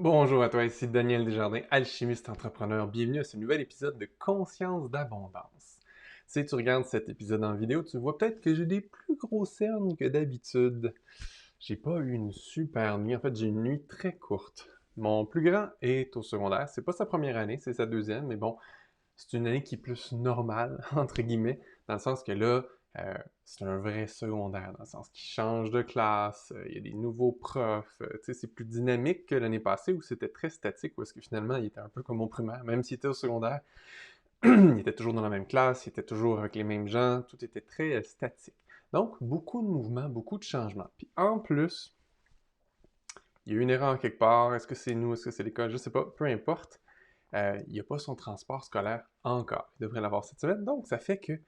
Bonjour à toi, ici Daniel Desjardins, alchimiste entrepreneur. Bienvenue à ce nouvel épisode de Conscience d'abondance. Si tu regardes cet épisode en vidéo, tu vois peut-être que j'ai des plus gros cernes que d'habitude. J'ai pas eu une super nuit, en fait j'ai une nuit très courte. Mon plus grand est au secondaire, c'est pas sa première année, c'est sa deuxième, mais bon, c'est une année qui est plus normale, entre guillemets, dans le sens que là, c'est un vrai secondaire, dans le sens qu'il change de classe, il y a des nouveaux profs, tu sais, c'est plus dynamique que l'année passée où c'était très statique, où est-ce que finalement il était un peu comme au primaire, même s'il était au secondaire, il était toujours dans la même classe, il était toujours avec les mêmes gens, tout était très statique. Donc, beaucoup de mouvements, beaucoup de changements. Puis en plus, il y a eu une erreur quelque part, est-ce que c'est nous, est-ce que c'est l'école, je sais pas, peu importe. Il n'y a pas son transport scolaire encore. Il devrait l'avoir cette semaine. Donc, ça fait que là,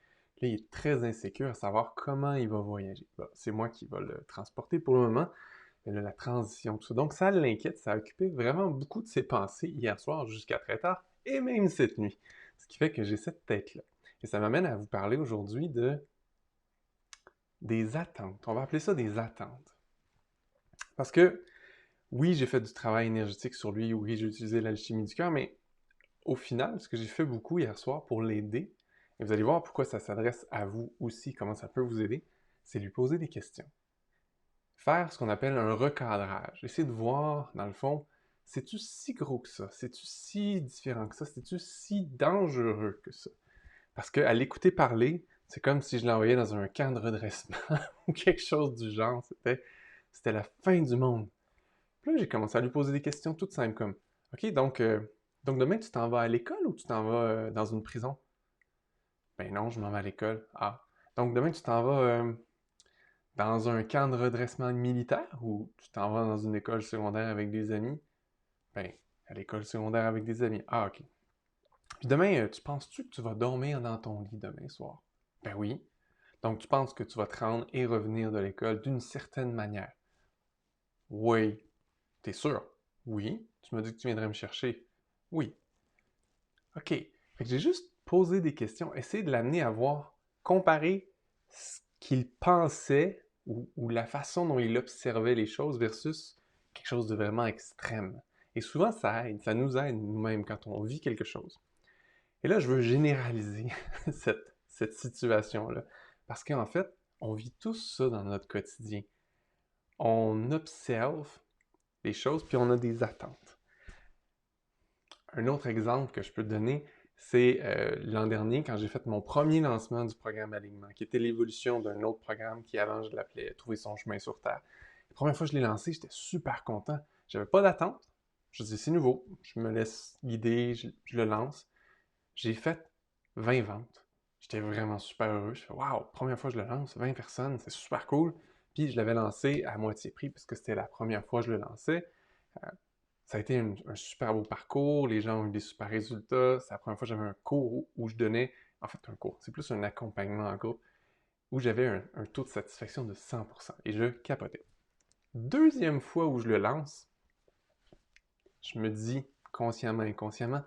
il est très insécure à savoir comment il va voyager. Bon, c'est moi qui va le transporter pour le moment. Mais là, la transition, tout ça. Donc, ça l'inquiète. Ça a occupé vraiment beaucoup de ses pensées hier soir jusqu'à très tard et même cette nuit. Ce qui fait que j'ai cette tête-là. Et ça m'amène à vous parler aujourd'hui des attentes. On va appeler ça des attentes. Parce que, oui, j'ai fait du travail énergétique sur lui. Oui, j'ai utilisé l'alchimie du cœur, mais au final, ce que j'ai fait beaucoup hier soir pour l'aider, et vous allez voir pourquoi ça s'adresse à vous aussi, comment ça peut vous aider, c'est lui poser des questions. Faire ce qu'on appelle un recadrage. Essayer de voir, dans le fond, c'est-tu si gros que ça? C'est-tu si différent que ça? C'est-tu si dangereux que ça? Parce qu'à l'écouter parler, c'est comme si je l'envoyais dans un camp de redressement ou quelque chose du genre. C'était la fin du monde. Puis là, j'ai commencé à lui poser des questions toutes simples comme OK, donc demain, tu t'en vas à l'école ou tu t'en vas dans une prison? Ben non, je m'en vais à l'école. Ah. Donc demain, tu t'en vas dans un camp de redressement militaire ou tu t'en vas dans une école secondaire avec des amis? Ben, à l'école secondaire avec des amis. Ah, OK. Puis demain, tu penses-tu que tu vas dormir dans ton lit demain soir? Ben oui. Donc tu penses que tu vas te rendre et revenir de l'école d'une certaine manière? Oui. T'es sûr? Oui. Tu m'as dit que tu viendrais me chercher? Oui. OK. Fait que j'ai juste posé des questions, essayé de l'amener à voir, comparer ce qu'il pensait ou la façon dont il observait les choses versus quelque chose de vraiment extrême. Et souvent, ça aide, ça nous aide nous-mêmes quand on vit quelque chose. Et là, je veux généraliser cette situation-là. Parce qu'en fait, on vit tous ça dans notre quotidien. On observe les choses, puis on a des attentes. Un autre exemple que je peux te donner, c'est l'an dernier, quand j'ai fait mon premier lancement du programme Alignement, qui était l'évolution d'un autre programme qui, avant, je l'appelais Trouver son chemin sur Terre. La première fois que je l'ai lancé, j'étais super content. J'avais pas d'attente. Je dis, c'est nouveau. Je me laisse guider, je le lance. J'ai fait 20 ventes. J'étais vraiment super heureux. Je fais, waouh, première fois que je le lance, 20 personnes, c'est super cool. Puis je l'avais lancé à moitié prix parce que c'était la première fois que je le lançais. Euh, Ça a été un super beau parcours, les gens ont eu des super résultats. C'est la première fois que j'avais un cours où je donnais, en fait un cours, c'est plus un accompagnement en groupe, où j'avais un taux de satisfaction de 100% et je capotais. Deuxième fois où je le lance, je me dis consciemment, inconsciemment,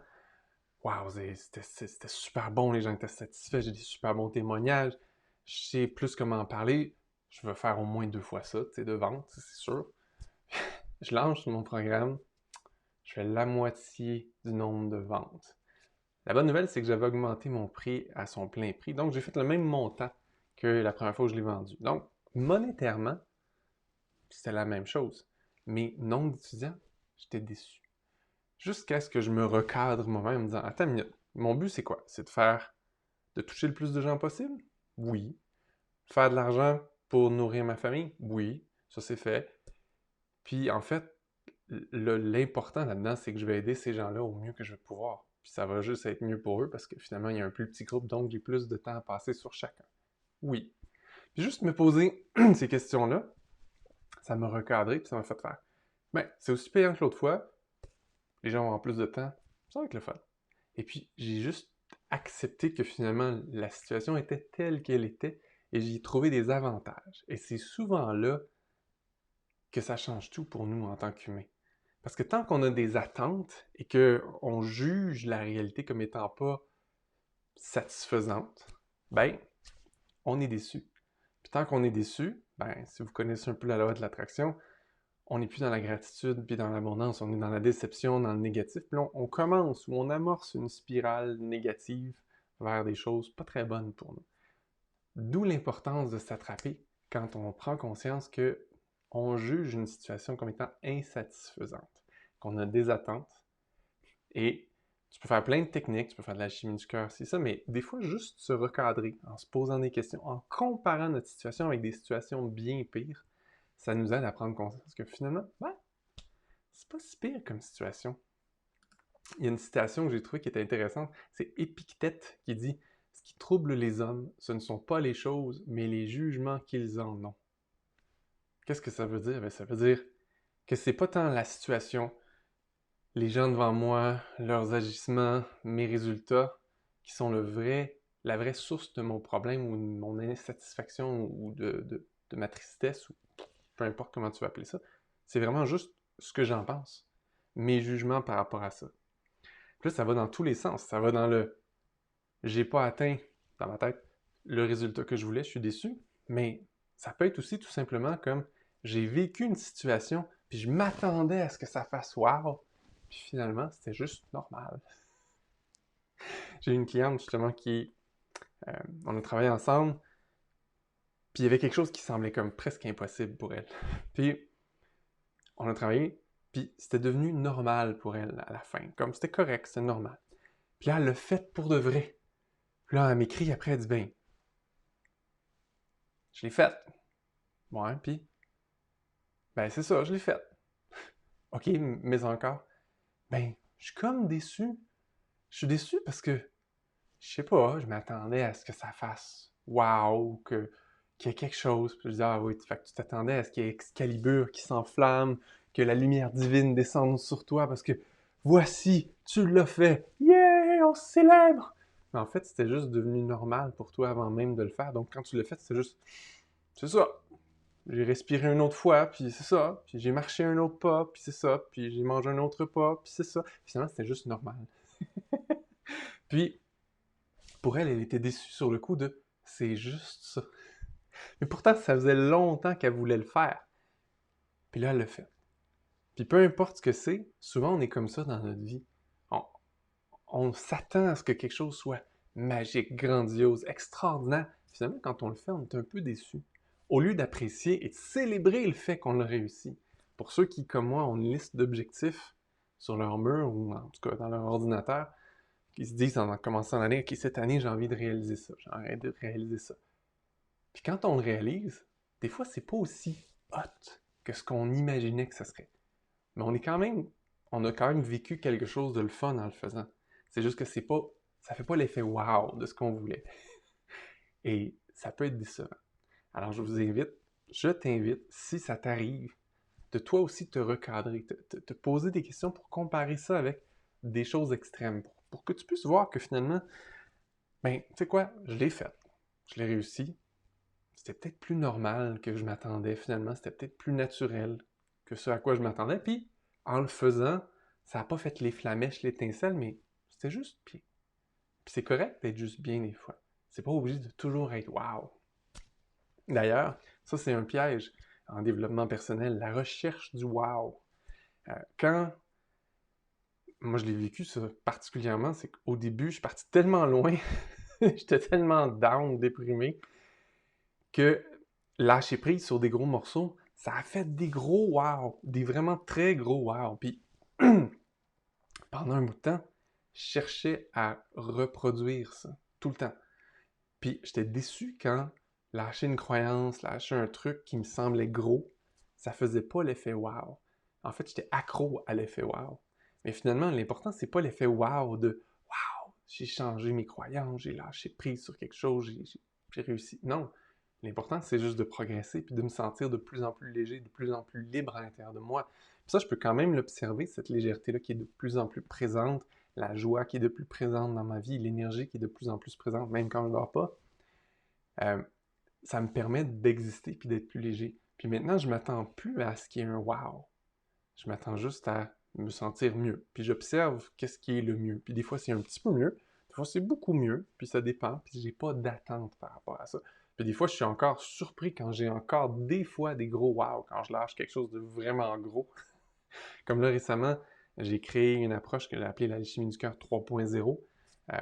waouh, c'était super bon, les gens étaient satisfaits, j'ai des super bons témoignages, je sais plus comment en parler, je veux faire au moins 2 fois ça, tu sais, de vente, c'est sûr. Je lance mon programme, je fais la moitié du nombre de ventes. La bonne nouvelle, c'est que j'avais augmenté mon prix à son plein prix. Donc, j'ai fait le même montant que la première fois que je l'ai vendu. Donc, monétairement, c'était la même chose. Mais nombre d'étudiants, j'étais déçu. Jusqu'à ce que je me recadre moi-même en me disant, attends une minute, mon but c'est quoi? C'est de toucher le plus de gens possible? Oui. Faire de l'argent pour nourrir ma famille? Oui. Ça c'est fait. Puis en fait, l'important là-dedans, c'est que je vais aider ces gens-là au mieux que je vais pouvoir. Puis ça va juste être mieux pour eux parce que finalement, il y a un plus petit groupe, donc j'ai plus de temps à passer sur chacun. Oui. Puis juste me poser ces questions-là, ça m'a recadré, puis ça m'a fait faire. Ben, c'est aussi payant que l'autre fois, les gens vont avoir plus de temps, ça va être le fun. Et puis, j'ai juste accepté que finalement, la situation était telle qu'elle était, et j'y ai trouvé des avantages. Et c'est souvent là que ça change tout pour nous en tant qu'humains. Parce que tant qu'on a des attentes et qu'on juge la réalité comme étant pas satisfaisante, ben, on est déçu. Puis tant qu'on est déçu, ben, si vous connaissez un peu la loi de l'attraction, on n'est plus dans la gratitude puis dans l'abondance, on est dans la déception, dans le négatif. Puis là, on commence ou on amorce une spirale négative vers des choses pas très bonnes pour nous. D'où l'importance de s'attraper quand on prend conscience que on juge une situation comme étant insatisfaisante, qu'on a des attentes. Et tu peux faire plein de techniques, tu peux faire de la chimie du cœur, c'est ça, mais des fois, juste se recadrer en se posant des questions, en comparant notre situation avec des situations bien pires, ça nous aide à prendre conscience que finalement, ouais, c'est pas si pire comme situation. Il y a une citation que j'ai trouvée qui était intéressante, c'est Épictète qui dit « Ce qui trouble les hommes, ce ne sont pas les choses, mais les jugements qu'ils en ont. » Qu'est-ce que ça veut dire? Bien, ça veut dire que c'est pas tant la situation, les gens devant moi, leurs agissements, mes résultats, qui sont la vraie source de mon problème ou de mon insatisfaction ou de ma tristesse, ou peu importe comment tu vas appeler ça. C'est vraiment juste ce que j'en pense, mes jugements par rapport à ça. Puis là, ça va dans tous les sens. Ça va dans le j'ai pas atteint, dans ma tête, le résultat que je voulais, je suis déçu, mais ça peut être aussi tout simplement comme j'ai vécu une situation, puis je m'attendais à ce que ça fasse wow, puis finalement, c'était juste normal. J'ai une cliente justement on a travaillé ensemble, puis il y avait quelque chose qui semblait comme presque impossible pour elle. Puis on a travaillé, puis c'était devenu normal pour elle à la fin. Comme c'était correct, c'était normal. Puis là, elle l'a fait pour de vrai. Puis là, elle m'écrit après, elle dit, ben, je l'ai faite. Ouais, puis, ben c'est ça, je l'ai faite. OK, mais encore, ben, je suis comme déçu. Je suis déçu parce que, je sais pas, je m'attendais à ce que ça fasse wow, qu'il y ait quelque chose. Puis je dis, ah oui, fait que tu t'attendais à ce qu'il y ait Excalibur qui s'enflamme, que la lumière divine descende sur toi parce que, voici, tu l'as fait. Yeah, on célèbre! Mais en fait, c'était juste devenu normal pour toi avant même de le faire. Donc, quand tu l'as fait, c'est juste, c'est ça. J'ai respiré une autre fois, puis c'est ça. Puis j'ai marché un autre pas, puis c'est ça. Puis j'ai mangé un autre pas, puis c'est ça. Finalement, c'était juste normal. Puis, pour elle, elle était déçue sur le coup de c'est juste ça. Mais pourtant, ça faisait longtemps qu'elle voulait le faire. Puis là, elle le fait. Puis peu importe ce que c'est, souvent on est comme ça dans notre vie. On, on s'attend à ce que quelque chose soit magique, grandiose, extraordinaire. Finalement, quand on le fait, on est un peu déçu. Au lieu d'apprécier et de célébrer le fait qu'on l'a réussi. Pour ceux qui, comme moi, ont une liste d'objectifs sur leur mur ou en tout cas dans leur ordinateur, qui se disent en commençant l'année, OK, cette année, j'ai envie de réaliser ça, j'ai envie de réaliser ça. Puis quand on le réalise, des fois, c'est pas aussi hot que ce qu'on imaginait que ça serait. Mais on a quand même vécu quelque chose de le fun en le faisant. C'est juste que ça fait pas l'effet wow de ce qu'on voulait. Et ça peut être décevant. Alors je t'invite, si ça t'arrive, de toi aussi te recadrer, te poser des questions pour comparer ça avec des choses extrêmes, pour que tu puisses voir que finalement, ben, tu sais quoi, je l'ai fait, je l'ai réussi, c'était peut-être plus normal que je m'attendais finalement, c'était peut-être plus naturel que ce à quoi je m'attendais, puis en le faisant, ça n'a pas fait les flamèches, l'étincelle, mais c'était juste bien. Puis c'est correct d'être juste bien des fois. C'est pas obligé de toujours être wow. D'ailleurs, ça c'est un piège en développement personnel, la recherche du wow. Quand moi je l'ai vécu ça particulièrement, c'est qu'au début, je suis parti tellement loin, j'étais tellement down, déprimé, que lâcher prise sur des gros morceaux, ça a fait des gros wow, des vraiment très gros wow. Puis pendant un bout de temps, je cherchais à reproduire ça tout le temps. Puis j'étais déçu quand lâcher une croyance, lâcher un truc qui me semblait gros, ça faisait pas l'effet wow. En fait, j'étais accro à l'effet wow. Mais finalement, l'important, c'est pas l'effet wow de wow, j'ai changé mes croyances, j'ai lâché prise sur quelque chose, j'ai réussi. Non. L'important, c'est juste de progresser puis de me sentir de plus en plus léger, de plus en plus libre à l'intérieur de moi. Puis ça, je peux quand même l'observer, cette légèreté-là qui est de plus en plus présente, la joie qui est de plus présente dans ma vie, l'énergie qui est de plus en plus présente, même quand je ne dors pas. Euh, Ça me permet d'exister puis d'être plus léger. Puis maintenant, je m'attends plus à ce qu'il y ait un wow. Je m'attends juste à me sentir mieux. Puis j'observe qu'est-ce qui est le mieux. Puis des fois, c'est un petit peu mieux. Des fois, c'est beaucoup mieux. Puis ça dépend. Puis j'ai pas d'attente par rapport à ça. Puis des fois, je suis encore surpris quand j'ai encore des fois des gros wow, quand je lâche quelque chose de vraiment gros. Comme là, récemment, j'ai créé une approche que j'ai appelée l'alchimie du cœur 3.0. Euh,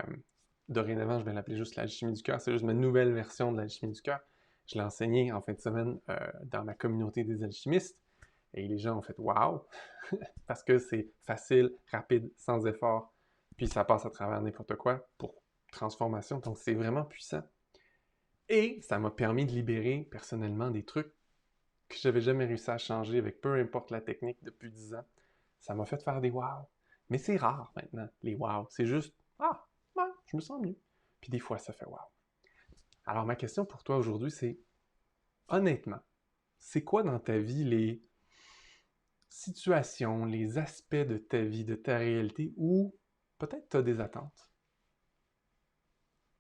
Dorénavant, je vais l'appeler juste l'alchimie du cœur. C'est juste ma nouvelle version de l'alchimie du cœur. Je l'ai enseignée en fin de semaine dans ma communauté des alchimistes. Et les gens ont fait wow! Parce que c'est facile, rapide, sans effort. Puis ça passe à travers n'importe quoi pour transformation. Donc c'est vraiment puissant. Et ça m'a permis de libérer personnellement des trucs que j'avais jamais réussi à changer avec peu importe la technique depuis 10 ans. Ça m'a fait faire des wow. Mais c'est rare maintenant, les wow. C'est juste, ah, ouais, je me sens mieux. Puis des fois, ça fait wow. Alors ma question pour toi aujourd'hui, c'est, honnêtement, c'est quoi dans ta vie les situations, les aspects de ta vie, de ta réalité où peut-être tu as des attentes?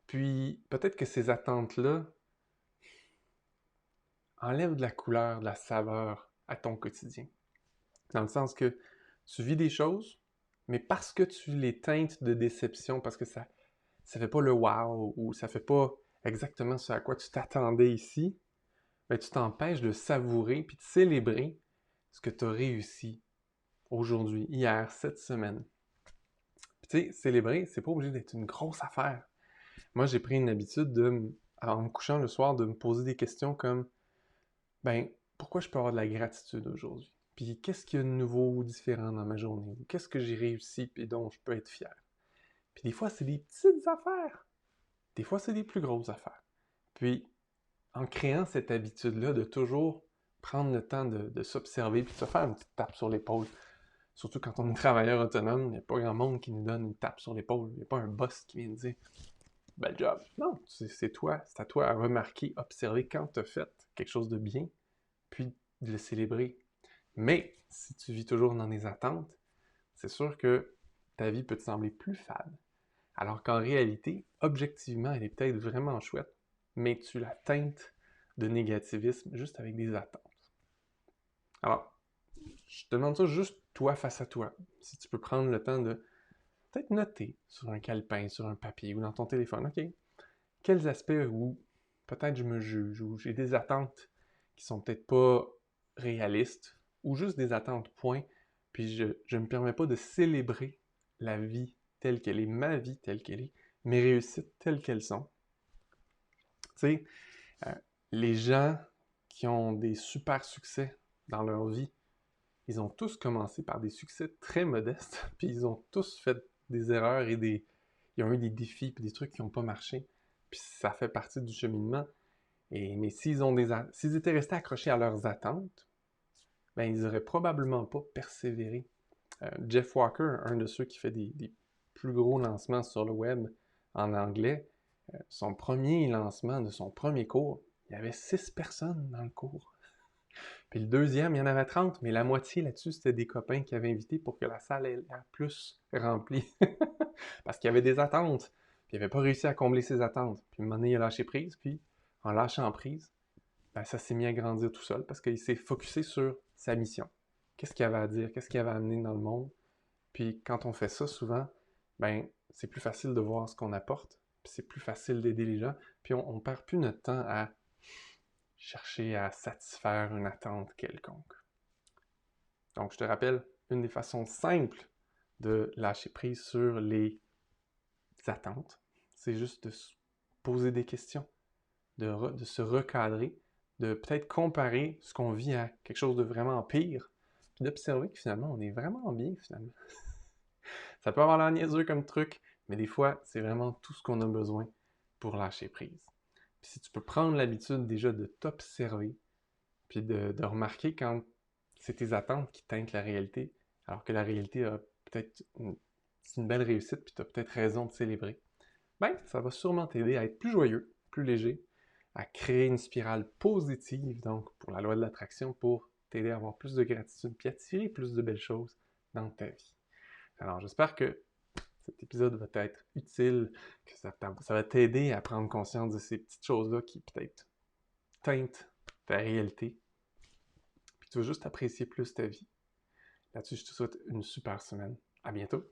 Puis peut-être que ces attentes-là enlèvent de la couleur, de la saveur à ton quotidien. Dans le sens que tu vis des choses, mais parce que tu les teintes de déception, parce que ça fait pas le wow ou ça fait pas exactement ce à quoi tu t'attendais ici, ben tu t'empêches de savourer puis de célébrer ce que tu as réussi aujourd'hui, hier, cette semaine. Puis tu sais, célébrer, c'est pas obligé d'être une grosse affaire. Moi, j'ai pris une habitude en me couchant le soir, de me poser des questions comme, ben, pourquoi je peux avoir de la gratitude aujourd'hui? Puis qu'est-ce qu'il y a de nouveau ou différent dans ma journée? Qu'est-ce que j'ai réussi et dont je peux être fier? Puis des fois, c'est des petites affaires. Des fois, c'est des plus grosses affaires. Puis, en créant cette habitude-là de toujours prendre le temps de s'observer puis de se faire une petite tape sur l'épaule, surtout quand on est travailleur autonome, il n'y a pas grand monde qui nous donne une tape sur l'épaule. Il n'y a pas un boss qui vient nous dire bel job. Non, c'est toi, c'est à toi à remarquer, observer quand tu as fait quelque chose de bien, puis de le célébrer. Mais si tu vis toujours dans des attentes, c'est sûr que ta vie peut te sembler plus fade. Alors qu'en réalité, objectivement, elle est peut-être vraiment chouette, mais tu la teintes de négativisme juste avec des attentes. Alors, je te demande ça juste toi face à toi. Si tu peux prendre le temps de peut-être noter sur un calepin, sur un papier ou dans ton téléphone, OK, quels aspects où peut-être je me juge, ou j'ai des attentes qui sont peut-être pas réalistes, ou juste des attentes, point, puis je me permets pas de célébrer la vie telle qu'elle est, ma vie telle qu'elle est, mes réussites telles qu'elles sont. Tu sais, euh, les gens qui ont des super succès dans leur vie, ils ont tous commencé par des succès très modestes, puis ils ont tous fait des erreurs et ils ont eu des défis puis des trucs qui n'ont pas marché. Puis ça fait partie du cheminement. Mais s'ils étaient restés accrochés à leurs attentes, ben ils n'auraient probablement pas persévéré. Jeff Walker, un de ceux qui fait des plus gros lancements sur le web en anglais, son premier lancement de son premier cours, il y avait 6 personnes dans le cours. Puis le deuxième, il y en avait 30, mais la moitié là-dessus, c'était des copains qui avaient invité pour que la salle ait l'air plus remplie. Parce qu'il y avait des attentes. Puis il n'avait pas réussi à combler ses attentes. Puis à un moment donné, il a lâché prise. Puis en lâchant prise, ben, ça s'est mis à grandir tout seul parce qu'il s'est focusé sur sa mission. Qu'est-ce qu'il avait à dire? Qu'est-ce qu'il avait à amener dans le monde? Puis quand on fait ça, souvent, ben, c'est plus facile de voir ce qu'on apporte. Puis c'est plus facile d'aider les gens. Puis on ne perd plus notre temps à chercher à satisfaire une attente quelconque. Donc, je te rappelle, une des façons simples de lâcher prise sur les attentes, c'est juste de se poser des questions, de se recadrer, de peut-être comparer ce qu'on vit à quelque chose de vraiment pire, puis d'observer que finalement, on est vraiment bien, finalement. Ça peut avoir l'air niaiseux comme truc, mais des fois, c'est vraiment tout ce qu'on a besoin pour lâcher prise. Puis si tu peux prendre l'habitude déjà de t'observer, puis de remarquer quand c'est tes attentes qui teintent la réalité, alors que la réalité a peut-être c'est une belle réussite, puis tu as peut-être raison de célébrer, ben, ça va sûrement t'aider à être plus joyeux, plus léger, à créer une spirale positive, donc pour la loi de l'attraction, pour t'aider à avoir plus de gratitude, puis attirer plus de belles choses dans ta vie. Alors, j'espère que cet épisode va t'être utile, que ça va t'aider à prendre conscience de ces petites choses-là qui peut-être teintent ta réalité, puis tu vas juste apprécier plus ta vie. Là-dessus, je te souhaite une super semaine. À bientôt!